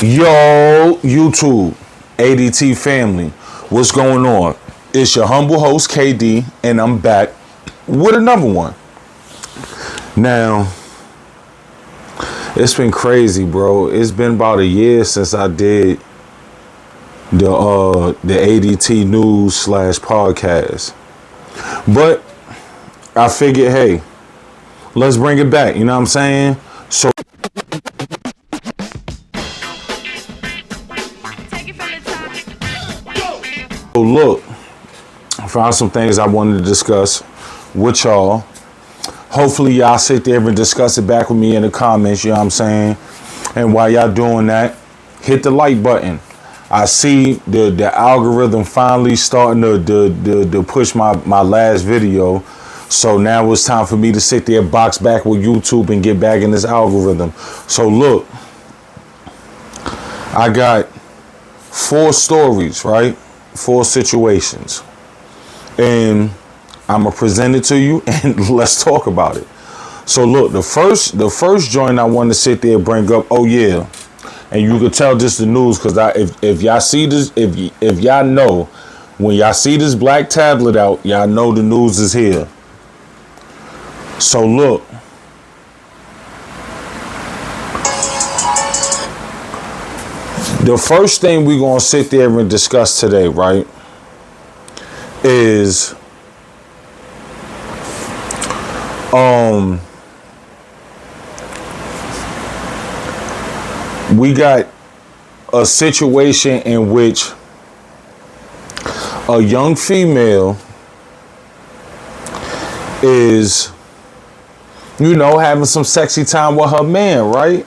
Yo, YouTube, ADT family, what's going on? It's your humble host, KD, and I'm back with another one. Now, it's been crazy, bro. It's been about a year since I did the ADT news slash podcast. But I figured, hey, let's bring it back. You know what I'm saying? So look, I found some things I wanted to discuss with y'all. Hopefully y'all sit there and discuss it back with me in the comments, you know what I'm saying? And while y'all doing that, hit the like button. I see the algorithm finally starting to push my last video. So now it's time for me to sit there, box back with YouTube and get back in this algorithm. So look, I got 4 stories, right? 4 situations. And I'm gonna present it to you and let's talk about it. So look, the first joint I want to sit there and bring up, oh yeah, and you could tell just the news, because if y'all see this, if y'all know, when y'all see this black tablet out, y'all know the news is here. So look, the first thing we're gonna sit there and discuss today, right, is we got a situation in which a young female is, you know, having some sexy time with her man, right?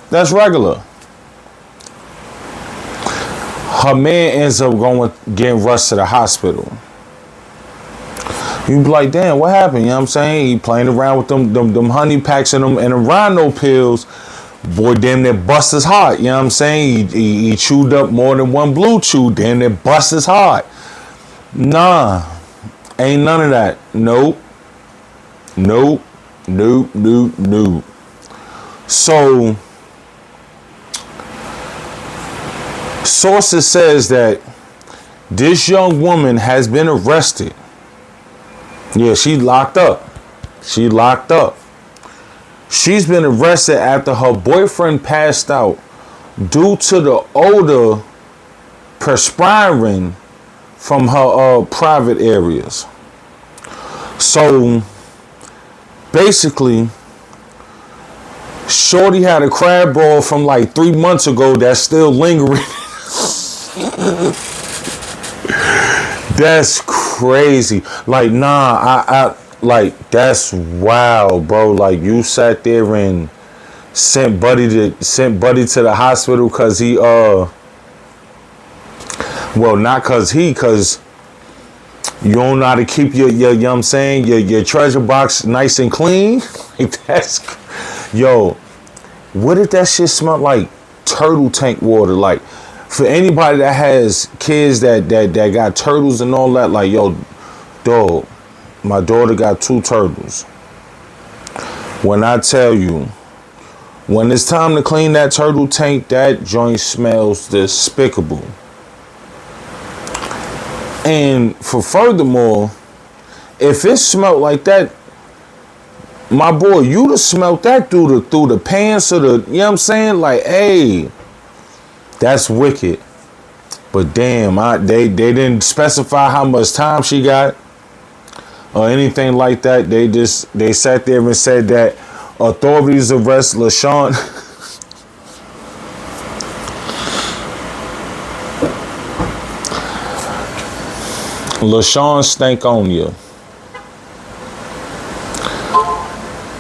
That's regular. Her man ends up getting rushed to the hospital. You be like, damn, what happened? You know what I'm saying? He playing around with them honey packs and them rhino pills. Boy, damn, that bust his heart. You know what I'm saying? He chewed up more than one blue chew. Damn, that bust his heart. Nah, ain't none of that. Nope. So, sources says that this young woman has been arrested. Yeah, she locked up. She's been arrested after her boyfriend passed out due to the odor perspiring from her private areas. So basically, shorty had a crab ball from like 3 months ago that's still lingering. That's crazy. Like, nah, I like, that's wild, bro. Like, you sat there and sent Buddy to the hospital because he well, not because you don't know how to keep your you know what I'm saying, your treasure box nice and clean. Like, that's, yo, what did that shit smell like? Turtle tank water. Like, for anybody that has kids that got turtles and all that, like, yo, dog, my daughter got 2 turtles. When I tell you, when it's time to clean that turtle tank, that joint smells despicable. And for furthermore, if it smelled like that, my boy, you'd have smelled that through the pants or the, you know what I'm saying? Like, hey, that's wicked. But damn, they didn't specify how much time she got or anything like that. They sat there and said that authorities arrest LaShawn. LaShawn Stankonia.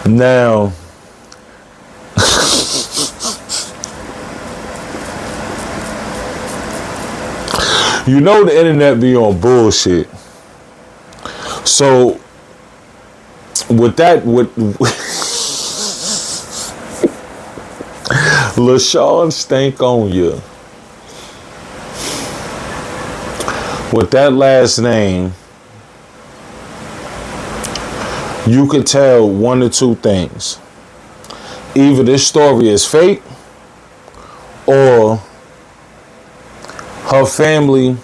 Now, you know the internet be on bullshit. So with LaShawn Stankonia, with that last name, you could tell one or two things. Either this story is fake or her family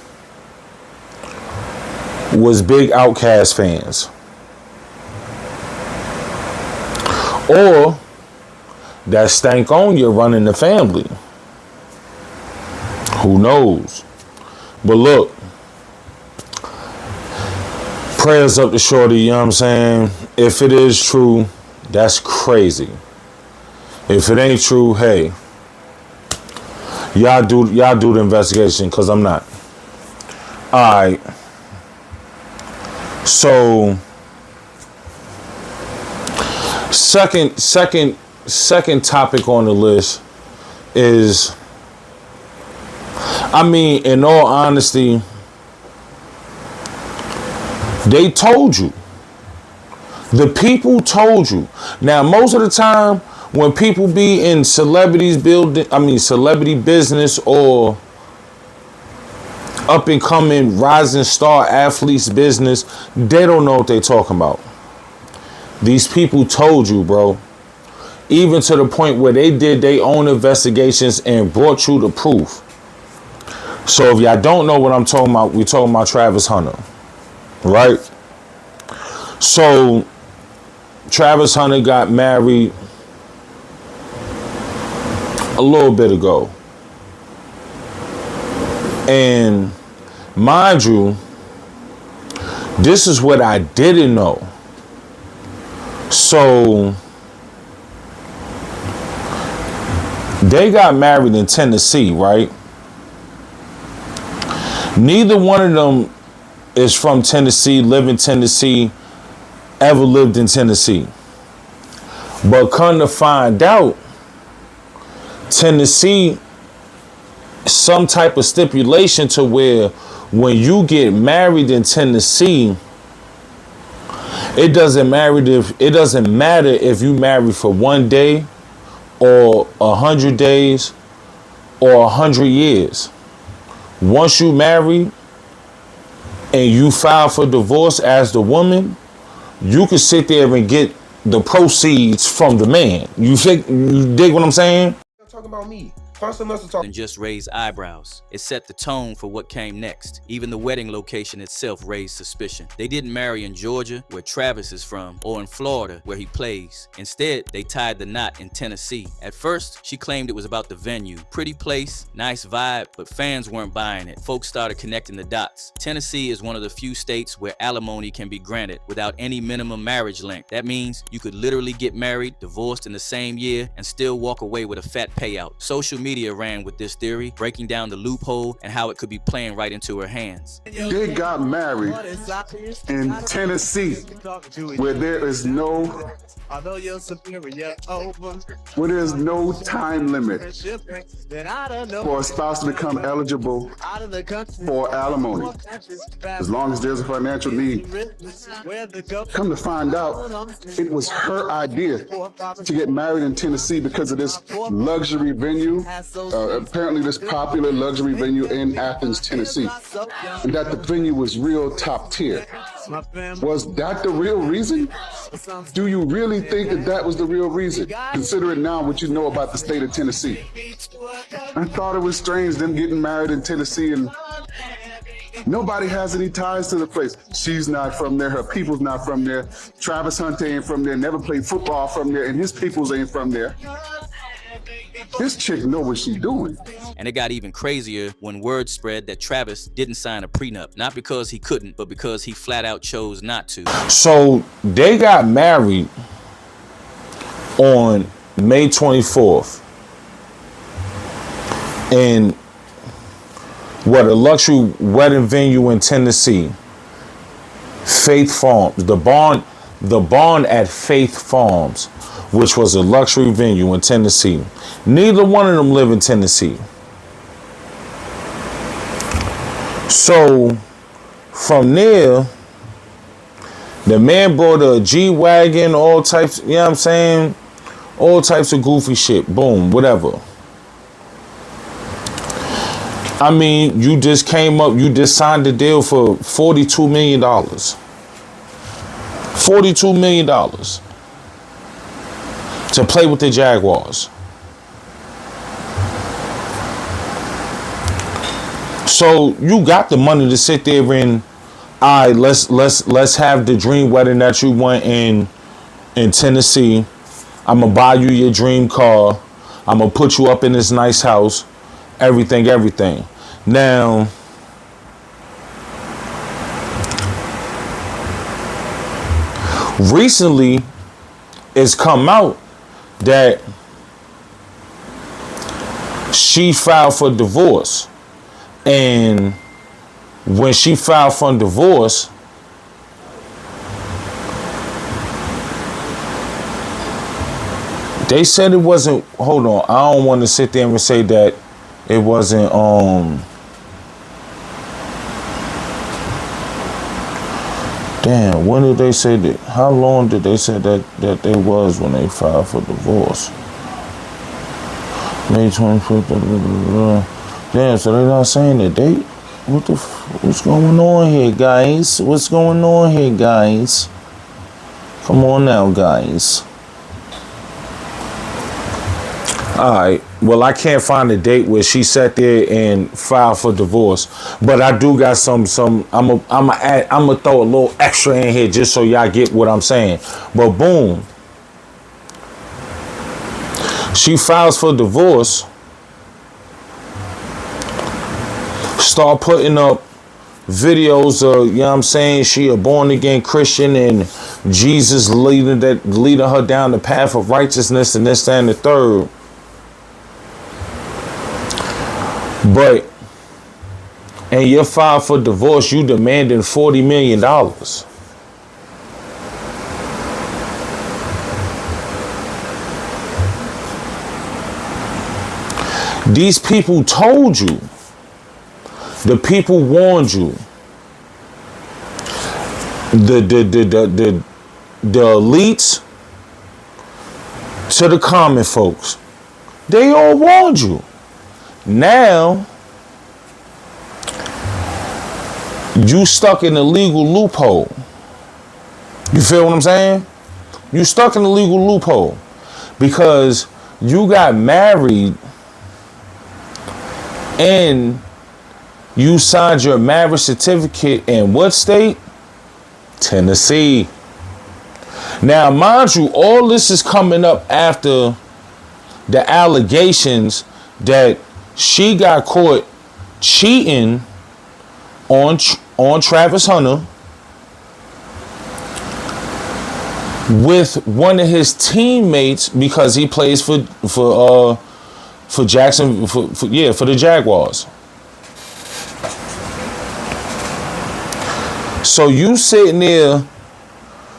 was big Outkast fans, or that Stankonia running the family. Who knows? But look, prayers up to Shorty, you know what I'm saying? If it is true, that's crazy. If it ain't true, hey, y'all do the investigation, cause I'm not. Alright. So second topic on the list is, I mean, in all honesty, they told you. The people told you. Now, most of the time, when people be in celebrity business or up and coming rising star athletes business, they don't know what they talking about. These people told you, bro. Even to the point where they did their own investigations and brought you the proof. So if y'all don't know what I'm talking about, we're talking about Travis Hunter, right? So Travis Hunter got married a little bit ago. And mind you, this is what I didn't know. So they got married in Tennessee, right? Neither one of them is from Tennessee, live in Tennessee, ever lived in Tennessee. But come to find out, Tennessee, some type of stipulation to where when you get married in Tennessee, it doesn't matter if you married for 1 day or 100 days or 100 years. Once you marry and you file for divorce as the woman, you can sit there and get the proceeds from the man. You dig what I'm saying? Talking about me. Find something else to talk. And just raised eyebrows. It set the tone for what came next. Even the wedding location itself raised suspicion. They didn't marry in Georgia, where Travis is from, or in Florida, where he plays. Instead, they tied the knot in Tennessee. At first, she claimed it was about the venue. Pretty place, nice vibe, but fans weren't buying it. Folks started connecting the dots. Tennessee is one of the few states where alimony can be granted without any minimum marriage length. That means you could literally get married, divorced in the same year, and still walk away with a fat payout. Social media ran with this theory, breaking down the loophole and how it could be playing right into her hands. They got married in Tennessee, where there is no time limit for a spouse to become eligible for alimony, as long as there's a financial need. Come to find out, it was her idea to get married in Tennessee because of this luxury venue, apparently this popular luxury venue in Athens, Tennessee, and that the venue was real top tier. Was that the real reason? Do you really think that that was the real reason? Consider it now what you know about the state of Tennessee. I thought it was strange them getting married in Tennessee and nobody has any ties to the place. She's not from there. Her people's not from there. Travis Hunter ain't from there. Never played football from there. And his peoples ain't from there. This chick know what she's doing. And it got even crazier when word spread that Travis didn't sign a prenup. Not because he couldn't, but because he flat out chose not to. So they got married on May 24th. In a luxury wedding venue in Tennessee. Faith Farms. The barn at Faith Farms, which was a luxury venue in Tennessee. Neither one of them live in Tennessee. So from there, the man brought a G-Wagon, all types, you know what I'm saying? All types of goofy shit. Boom, whatever. I mean, you just came up, you just signed a deal for $42 million. $42 million to play with the Jaguars. So you got the money to sit there and, all right, let's have the dream wedding that you want in Tennessee. I'm gonna buy you your dream car. I'm gonna put you up in this nice house. Everything. Now, recently, it's come out that she filed for divorce. And when she filed for divorce, they said it wasn't, hold on, I don't want to sit there and say that it wasn't, damn, when did they say that? How long did they say that they was when they filed for divorce? May 25th. Damn, so they're not saying the date? What's going on here, guys? What's going on here, guys? Come on now, guys. All right. Well, I can't find a date where she sat there and filed for divorce, but I do got some. I'm gonna throw a little extra in here just so y'all get what I'm saying. But boom, she files for divorce. Start putting up videos of, you know what I'm saying, she a born again Christian and Jesus leading her down the path of righteousness and this, that, and the third. But in your file for divorce, you demanding $40 million. These people told you. The people warned you. The elites to the common folks. They all warned you. Now, you stuck in a legal loophole. You feel what I'm saying? You stuck in a legal loophole because you got married and you signed your marriage certificate in what state? Tennessee. Now, mind you, all this is coming up after the allegations that she got caught cheating on Travis Hunter with one of his teammates because he plays for Jackson for the Jaguars. So you sitting there,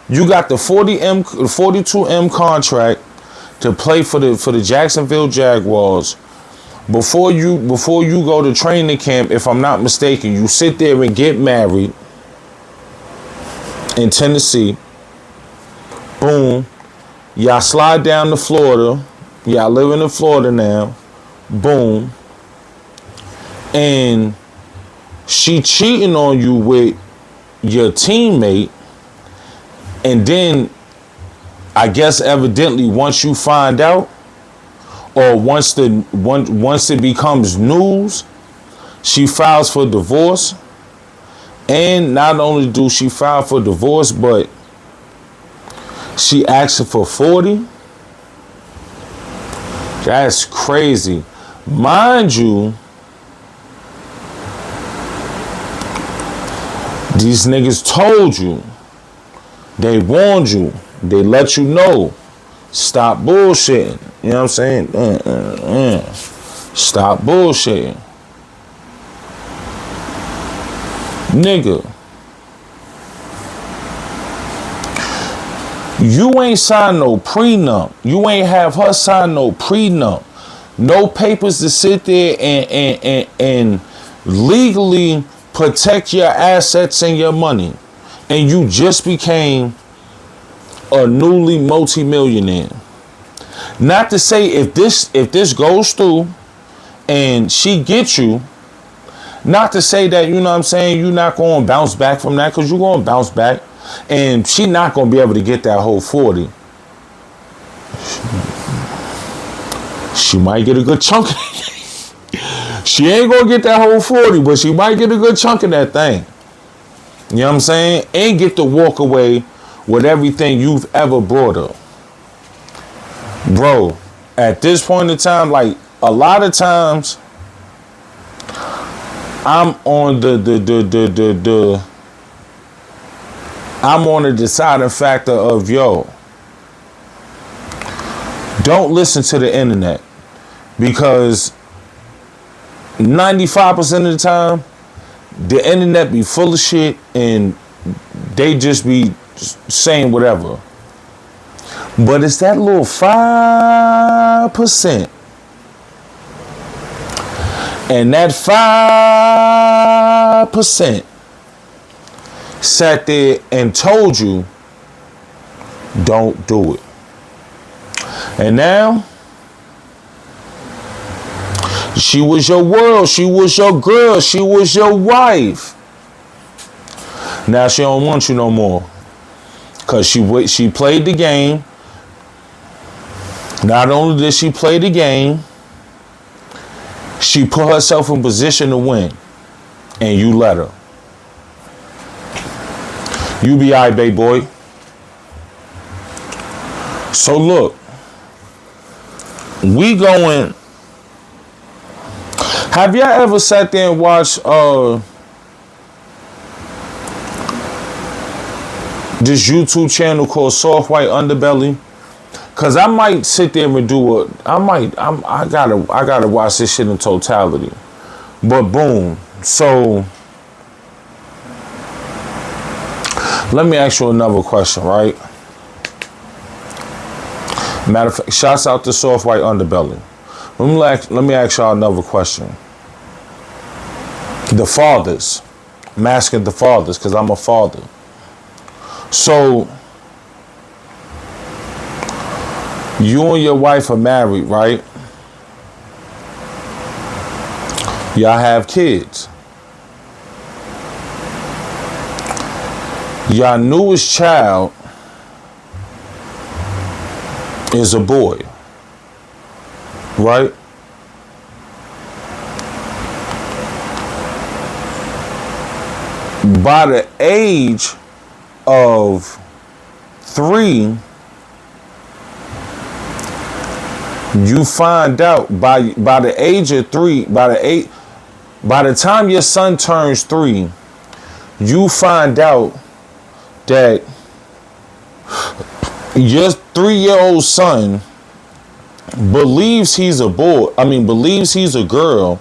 you got the 42M contract to play for the Jacksonville Jaguars. Before you go to training camp, if I'm not mistaken, you sit there and get married in Tennessee. Boom. Y'all slide down to Florida. Y'all living in Florida now. Boom. And she cheating on you with your teammate, and then I guess evidently once you find out, or once it becomes news, she files for divorce. And not only do she file for divorce, but she asks for 40. That's crazy. Mind you, these niggas told you. They warned you. They let you know. Stop bullshitting. You know what I'm saying? Stop bullshitting. Nigga. You ain't signed no prenup. You ain't have her sign no prenup. No papers to sit there and legally protect your assets and your money. And you just became a newly multimillionaire. Not to say if this goes through and she gets you, not to say that, you know what I'm saying, you're not going to bounce back from that, because you're going to bounce back. And she not going to be able to get that whole 40. She might get a good chunk. She ain't gonna get that whole 40, but she might get a good chunk of that thing. You know what I'm saying? And get to walk away with everything you've ever brought her. Bro, at this point in time, like a lot of times, I'm on I'm on the deciding factor of, yo, don't listen to the internet, because 95% of the time, the internet be full of shit and they just be saying whatever. But it's that little 5%. And that 5% sat there and told you, don't do it. And now, she was your world, she was your girl, she was your wife. Now she don't want you no more. Because she played the game. Not only did she play the game, she put herself in position to win. And you let her. You be alright, babe boy. So look, we going. Have y'all ever sat there and watched this YouTube channel called Soft White Underbelly? Cause I might sit there and do I gotta watch this shit in totality. But boom. So let me ask you another question, right? Matter of fact, shouts out to Soft White Underbelly. Let me ask y'all another question. The fathers. I'm asking the fathers because I'm a father. So, you and your wife are married, right? Y'all have kids. Your newest child is a boy, right? By the age of 3, you find out by the age of 3, by the time your son turns 3, you find out that your 3-year-old son believes he's a boy. Believes he's a girl.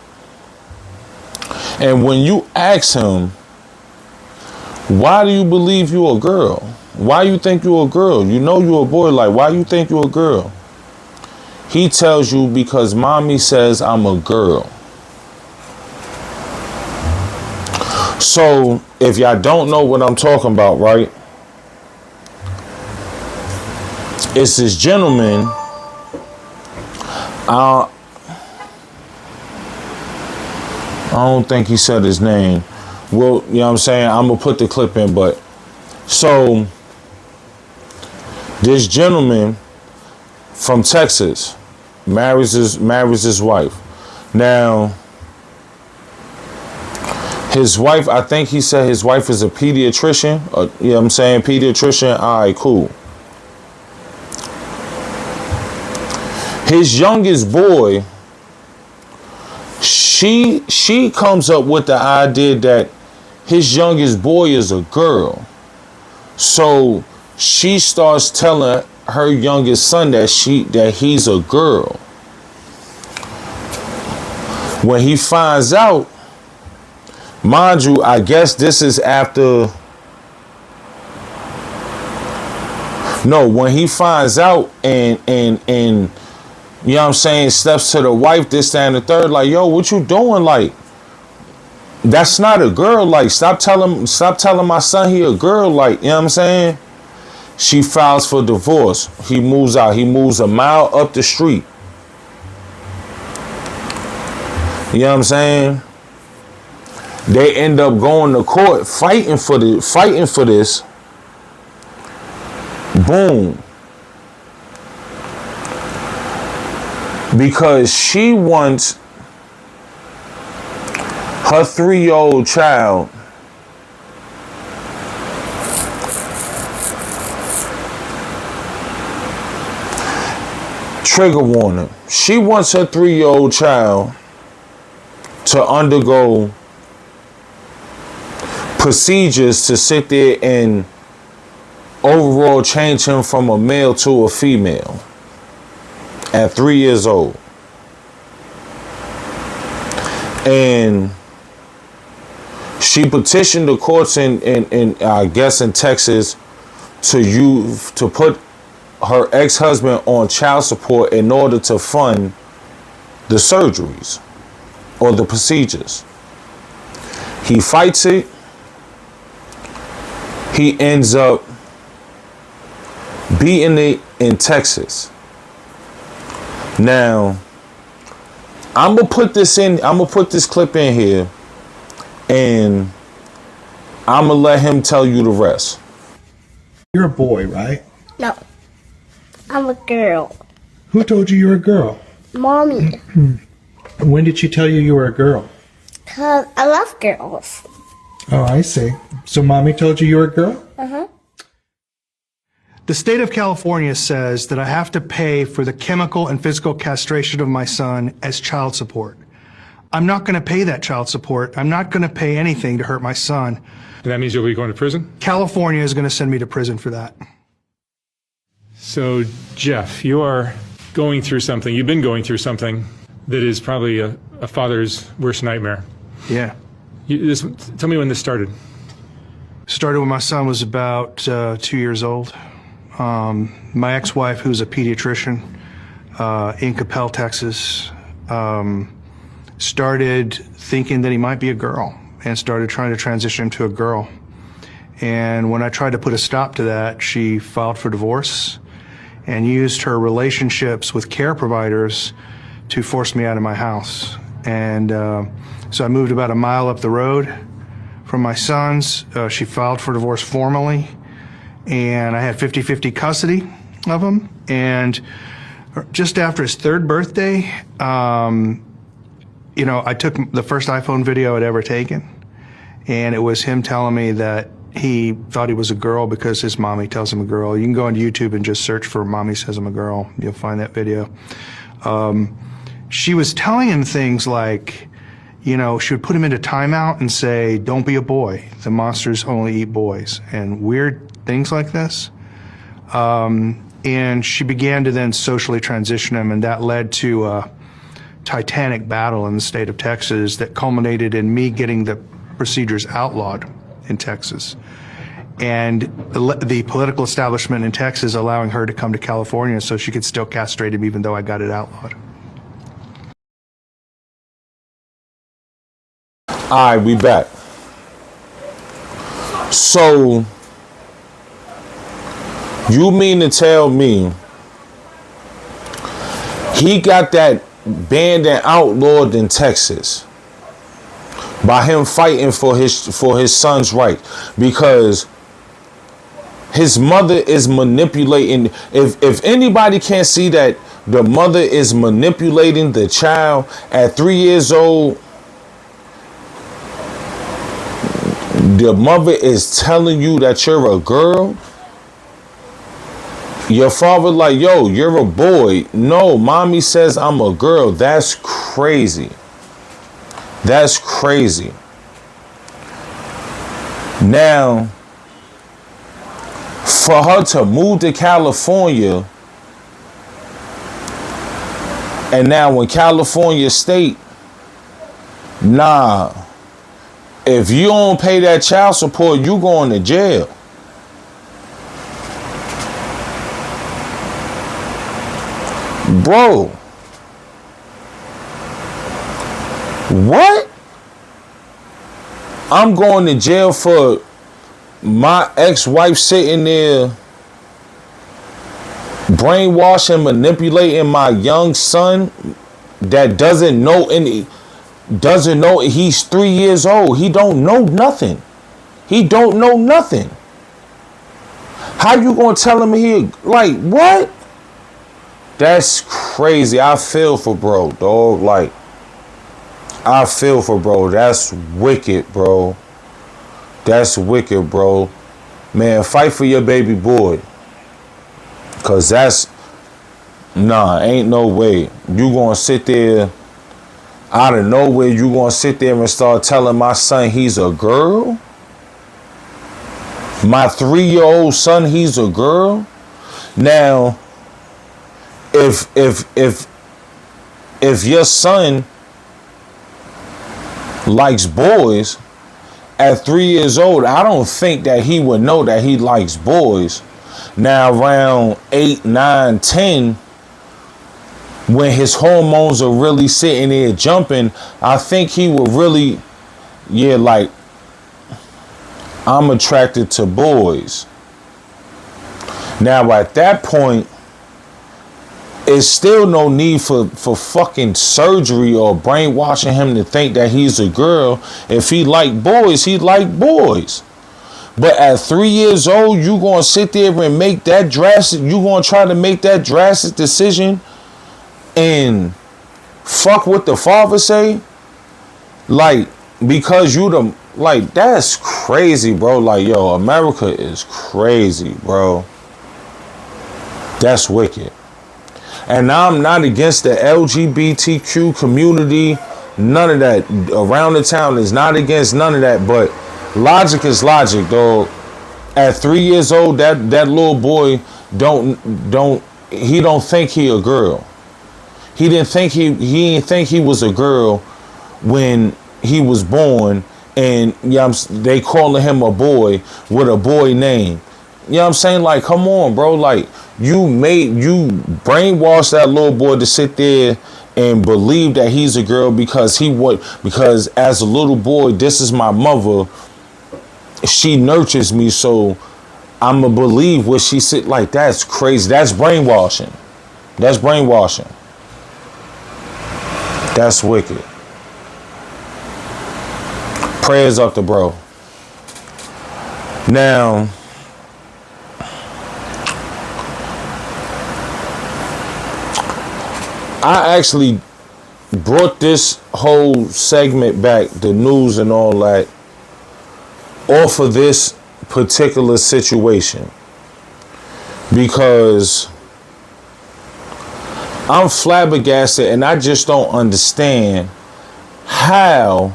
And when you ask him, why do you believe you're a girl? Why you think you're a girl? You know you're a boy. Like, why you think you're a girl? He tells you, because mommy says I'm a girl. So, if y'all don't know what I'm talking about, right? It's this gentleman. I don't think he said his name. Well, you know what I'm saying? I'm going to put the clip in, but so this gentleman from Texas marries his wife. Now, his wife, I think he said his wife is a pediatrician. You know what I'm saying? Pediatrician. All right, cool. His youngest boy, she comes up with the idea that his youngest boy is a girl. So she starts telling her youngest son that he's a girl. When he finds out, mind you, I guess this is after. No, when he finds out and you know what I'm saying, steps to the wife, this, that, and the third, like, yo, what you doing? Like, that's not a girl. Like, stop telling my son he a girl. Like, you know what I'm saying? She files for divorce. He moves out. He moves a mile up the street. You know what I'm saying? They end up going to court, fighting for this. Boom. Because she wants Her 3-year-old child trigger warning. She wants her 3-year-old child to undergo procedures to sit there and overall change him from a male to a female at 3 years old. And she petitioned the courts in I guess in Texas to put her ex-husband on child support in order to fund the surgeries or the procedures. He fights it. He ends up beating it in Texas. Now, I'm gonna put this clip in here, and I'm gonna let him tell you the rest. You're a boy, right? No, I'm a girl. Who told you you were a girl? Mommy, When did she tell you you were a girl? 'cause I love girls. Oh, I see. So mommy told you you were a girl? Uh-huh. The state of California says that I have to pay for the chemical and physical castration of my son as child support. I'm not going to pay that child support. I'm not going to pay anything to hurt my son. And that means you'll be going to prison? California is going to send me to prison for that. So, Jeff, you are going through something, you've been going through something that is probably a father's worst nightmare. Yeah. Tell me when this started. Started when my son was about 2 years old. My ex-wife, who's a pediatrician in Capel, Texas, started thinking that he might be a girl and started trying to transition him to a girl. And when I tried to put a stop to that, she filed for divorce and used her relationships with care providers to force me out of my house. And so I moved about a mile up the road from my sons. She filed for divorce formally, and I had 50-50 custody of him. And just after his 3rd birthday, you know, I took the first iPhone video I'd ever taken, and it was him telling me that he thought he was a girl because his mommy tells him a girl. You can go on YouTube and just search for "Mommy Says I'm a Girl." You'll find that video. She was telling him things like, you know, she would put him into timeout and say, "Don't be a boy. The monsters only eat boys," and weird things like this. And she began to then socially transition him, and that led to a titanic battle in the state of Texas that culminated in me getting the procedures outlawed in Texas. And the political establishment in Texas allowing her to come to California so she could still castrate him even though I got it outlawed. All right, we back. So, you mean to tell me he got that banned and outlawed in Texas by him fighting for his son's right, because his mother is manipulating? If anybody can't see that the mother is manipulating the child at 3 years old, the mother is telling you that you're a girl. Your father like, yo, you're a boy. No, mommy says I'm a girl. That's crazy. That's crazy. Now, for her to move to California, and now in California state, nah, if you don't pay that child support, you going to jail. Bro, what? I'm going to jail for my ex-wife sitting there brainwashing, manipulating my young son that doesn't know he's 3 years old. He don't know nothing. He don't know nothing. How you gonna tell him he, like, what? That's crazy. I feel for bro, dog. Like, I feel for bro. That's wicked, bro. That's wicked, bro. Man, fight for your baby boy. Cause that's ain't no way. You gonna sit there out of nowhere, you gonna sit there and start telling my son he's a girl? My 3-year-old son, he's a girl? Now, if your son likes boys at 3 years old, I don't think that he would know that he likes boys. Now around 8, 9, 10, when his hormones are really sitting there jumping, I think he would really, like, I'm attracted to boys. Now at that point, it's still no need for fucking surgery or brainwashing him to think that he's a girl. If he like boys, he like boys. But at 3 years old, you gonna sit there and make that drastic, you gonna try to make that drastic decision and fuck what the father say? Like, because you the, like, that's crazy, bro. Like, yo, America is crazy, bro. That's wicked. And I'm not against the LGBTQ community. None of that. Around the town is not against none of that. But logic is logic, dog. At 3 years old, that little boy don't think he a girl. He didn't think he was a girl when he was born, and they calling him a boy with a boy name. You know what I'm saying? Like, come on, bro. Like, you brainwashed that little boy to sit there and believe that he's a girl because as a little boy, this is my mother. She nurtures me, so I'ma believe what she said. Like, that's crazy. That's brainwashing. That's brainwashing. That's wicked. Prayers up to bro. Now, I actually brought this whole segment back, the news and all that, off of this particular situation because I'm flabbergasted and I just don't understand how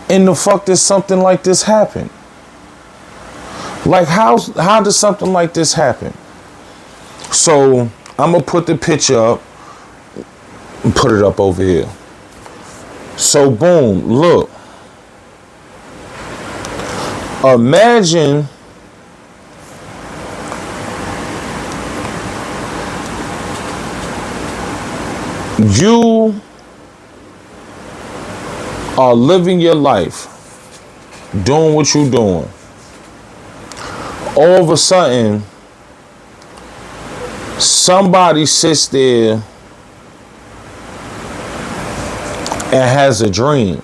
in the fuck does something like this happen? Like, how does something like this happen? So I'm gonna put the picture up and put it up over here. So boom, look. Imagine you are living your life, doing what you're doing. All of a sudden, somebody sits there and has a dream.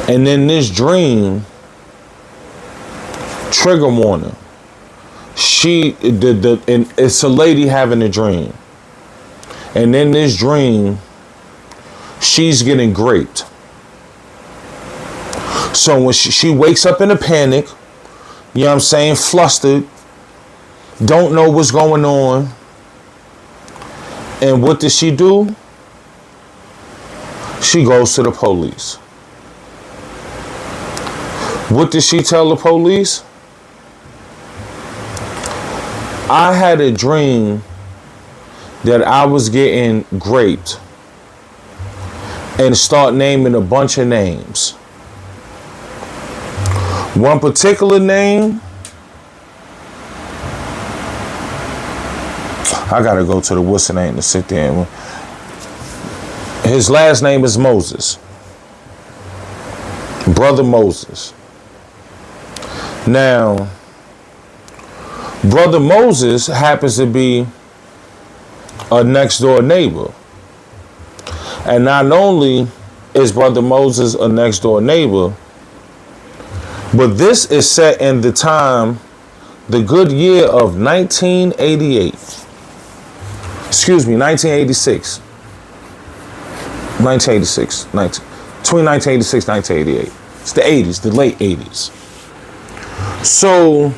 And then this dream, trigger warning. And it's a lady having a dream. And in this dream, she's getting raped. So when she wakes up in a panic, you know what I'm saying, flustered, don't know what's going on. And what does she do? She goes to the police. What did she tell the police? I had a dream that I was getting raped, and start naming a bunch of names. One particular name, I gotta go to the what's the name to sit there and, his last name is Moses. Brother Moses. Now, Brother Moses happens to be a next door neighbor. And not only is Brother Moses a next door neighbor, but this is set in the time, the good year of 1988. Excuse me, 1986. 1986, between 1986 and 1988. It's the 80s, the late 80s. So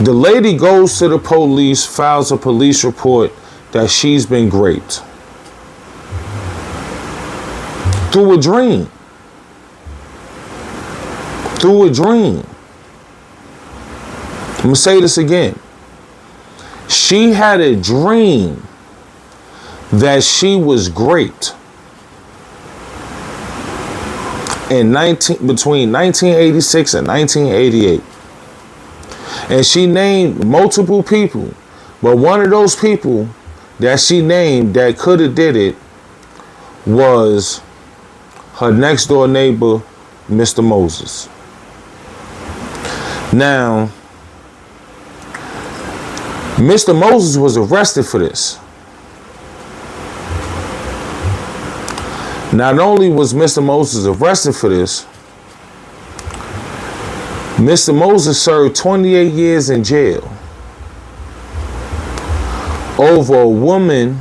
the lady goes to the police, files a police report that she's been raped through a dream. Through a dream. I'm gonna say this again. She had a dream that she was raped between 1986 and 1988. And she named multiple people. But one of those people that she named that could have did it was her next door neighbor, Mr. Moses. Now, Mr. Moses was arrested for this. Not only was Mr. Moses arrested for this, Mr. Moses served 28 years in jail over a woman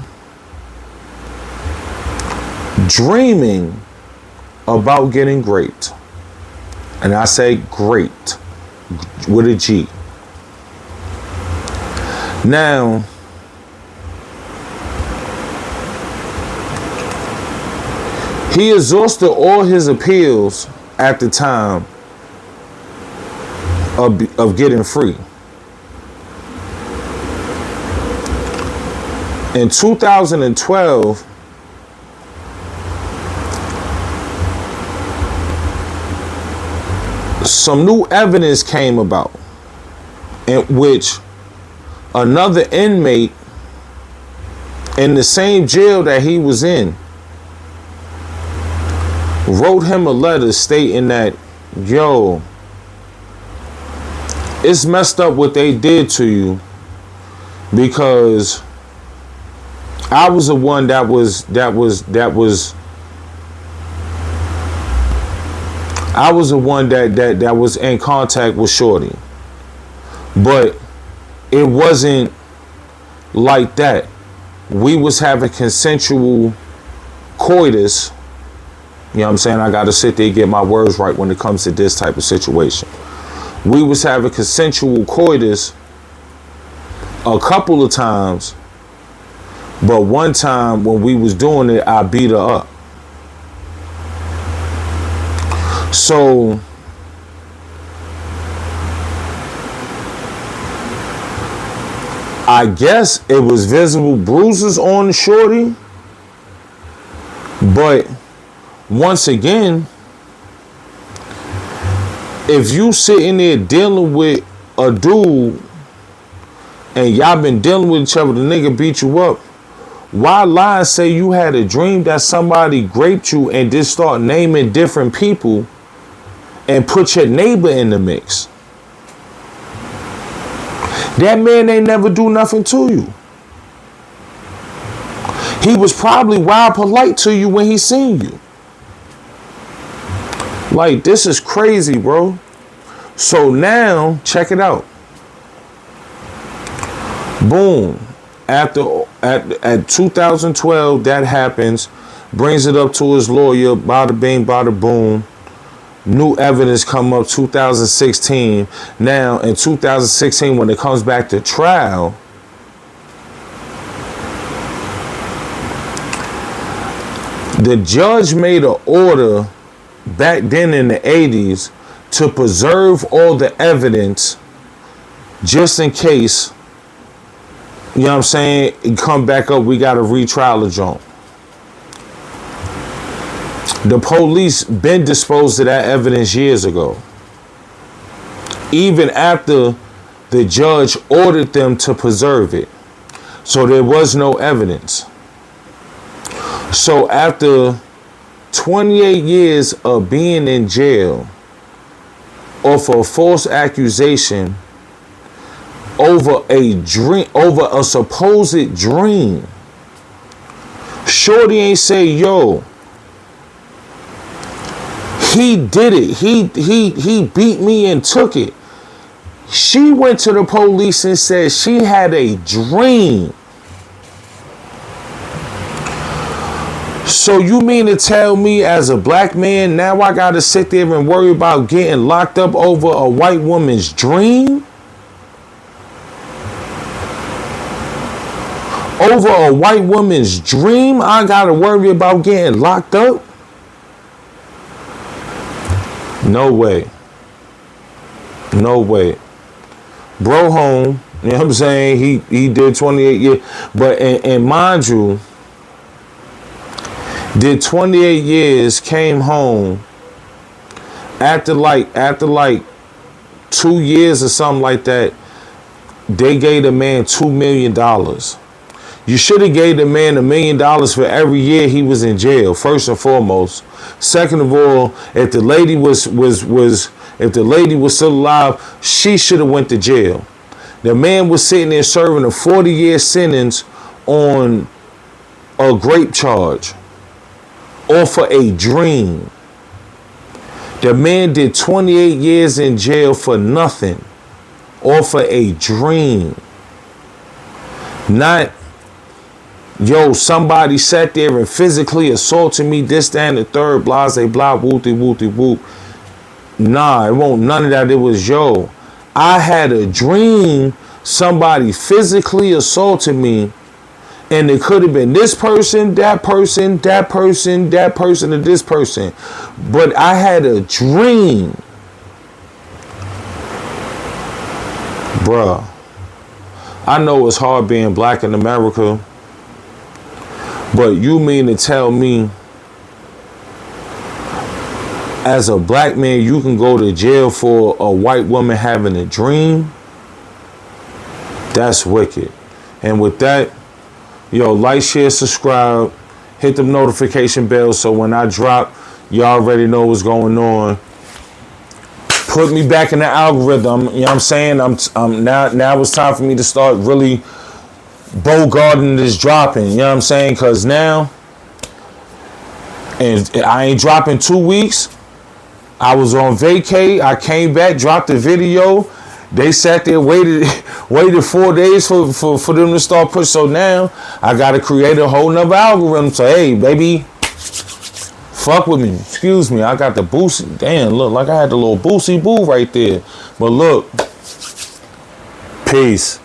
dreaming about getting raped. And I say raped with a G. Now, he exhausted all his appeals at the time of getting free. In 2012, some new evidence came about in which another inmate in the same jail that he was in wrote him a letter stating that, yo, it's messed up what they did to you, because I was the one that was in contact with Shorty. But it wasn't like that. We was having consensual coitus. You know what I'm saying? I got to sit there and get my words right when it comes to this type of situation. We was having consensual coitus a couple of times, but one time when we was doing it, I beat her up. So I guess it was visible bruises on Shorty, but once again, if you sitting there dealing with a dude and y'all been dealing with each other, the nigga beat you up, why lie and say you had a dream that somebody raped you and just start naming different people and put your neighbor in the mix? That man ain't never do nothing to you. He was probably wild polite to you when he seen you. Like, this is crazy, bro. So now, check it out. Boom. At 2012, that happens. Brings it up to his lawyer. Bada bing, bada boom. New evidence come up 2016. Now, in 2016, when it comes back to trial, the judge made an order back then in the 80s to preserve all the evidence just in case, you know what I'm saying, it come back up, we got to retrial the joint. The police been disposed of that evidence years ago, even after the judge ordered them to preserve it. So there was no evidence. So after 28 years of being in jail off a false accusation over a dream, over a supposed dream, Shorty ain't say, yo, he did it. He beat me and took it. She went to the police and said she had a dream So you mean to tell me as a black man, now I gotta sit there and worry about getting locked up over a white woman's dream? Over a white woman's dream, I gotta worry about getting locked up? No way. No way. Bro home, you know what I'm saying? He did 28 years. But and mind you, did 28 years, came home after like 2 years or something like that. They gave the man $2 million. You should have gave the man $1 million for every year he was in jail, first and foremost. Second of all, if the lady was still alive, she should have went to jail. The man was sitting there serving a 40-year sentence on a grape charge, or for a dream. The man did 28 years in jail for nothing, or for a dream. Not, yo, somebody sat there and physically assaulted me, this, that, and the third, blase, blah, whoopty, whoopty, whoop. Nah, it won't none of that. It was, yo, I had a dream somebody physically assaulted me, and it could have been this person, that person, that person, that person, and this person. But I had a dream. Bruh, I know it's hard being black in America, but you mean to tell me as a black man you can go to jail for a white woman having a dream? That's wicked. And with that, yo, like, share, subscribe, hit the notification bell so when I drop, you already know what's going on. Put me back in the algorithm. You know what I'm saying? Now it's time for me to start really bogarting this dropping. You know what I'm saying? Because now, and I ain't dropping 2 weeks. I was on vacay. I came back, dropped the video. They sat there, waited 4 days for them to start pushing. So now I got to create a whole nother algorithm. So, hey, baby, fuck with me. Excuse me. I got the Boosie. Damn, look, like I had the little Boosie boo right there. But look, peace.